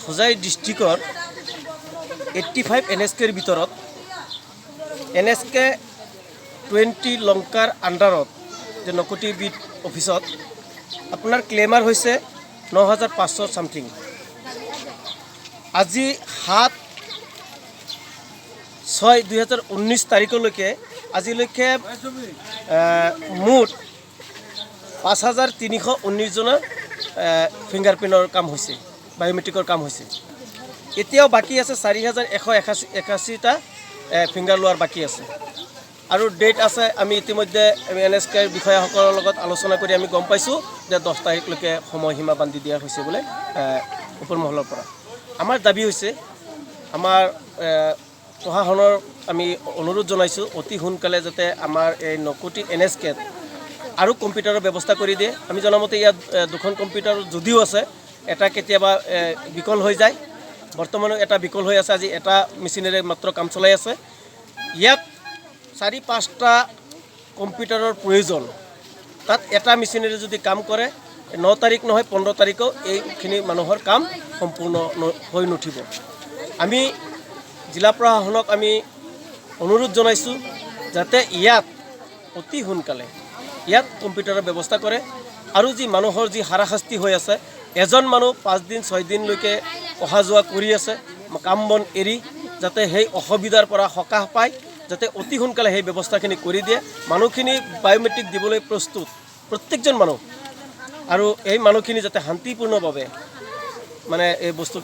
হোজাই ডিষ্ট্ৰিক্টৰ 85 NSKৰ ভিতৰত NSK 20 লংকাৰ আণ্ডাৰত যে নকুটিবিদ অফিচত আপোনাৰ ক্লেমাৰ হৈছে 9,500 সামথিং। আজি 7/6/2019 তাৰিখলৈকে আজিলৈকে মুঠ 5,319 জনৰ ফিংগাৰপ্ৰিণ্টৰ কাম হৈছে, বায়োমেট্ৰিকৰ কাম হৈছে। এতিয়াও বাকী আছে 4,181টা ফিংগাৰ লোৱাৰ বাকী আছে আৰু ডেট আছে। আমি ইতিমধ্যে NSK বিষয়াসকলৰ লগত আলোচনা কৰি আমি গম পাইছোঁ যে 10 তাৰিখলৈকে সময়সীমা বান্ধি দিয়া হৈছে বোলে ওপৰ মহলৰ পৰা। আমাৰ দাবী হৈছে, আমাৰ প্ৰশাসনৰ আমি অনুৰোধ জনাইছোঁ অতি সোনকালে যাতে আমাৰ এই নকুটি NSKত আৰু কম্পিউটাৰৰ ব্যৱস্থা কৰি দিয়ে। আমি জনামতে ইয়াত 2খন কম্পিউটাৰ যদিও আছে, এটা কেতিয়াবা বিকল হৈ যায়। বৰ্তমানো এটা বিকল হৈ আছে, আজি এটা মেচিনেৰে মাত্ৰ কাম চলাই আছে। ইয়াত 4-5টা কম্পিউটাৰৰ প্ৰয়োজন। তাত এটা মেচিনেৰে যদি কাম কৰে 9 তাৰিখ নহয় 15 তাৰিখেও এইখিনি মানুহৰ কাম সম্পূৰ্ণ হৈ নুঠিব। আমি জিলা প্ৰশাসনক আমি অনুৰোধ জনাইছোঁ যাতে ইয়াত অতি সোনকালে ইয়াত কম্পিউটাৰৰ ব্যৱস্থা কৰে আৰু যি মানুহৰ যি হাৰাশাস্তি হৈ আছে, এজন মানুহ 5 দিন 6 দিনলৈকে অহা যোৱা কৰি আছে কাম বন এৰি, যাতে সেই অসুবিধাৰ পৰা সকাহ পায়, যাতে অতি সোনকালে সেই ব্যৱস্থাখিনি কৰি দিয়ে। মানুহখিনি বায়োমেট্ৰিক দিবলৈ প্ৰস্তুত, প্ৰত্যেকজন মানুহ, আৰু এই মানুহখিনি যাতে শান্তিপূৰ্ণভাৱে মানে এই বস্তু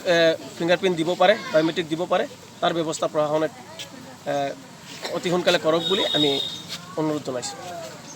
ফিংগাৰপ্ৰিণ্ট দিব পাৰে, বায়োমেট্ৰিক দিব পাৰে, তাৰ ব্যৱস্থা প্ৰশাসনে অতি সোনকালে কৰক বুলি আমি অনুৰোধ জনাইছোঁ।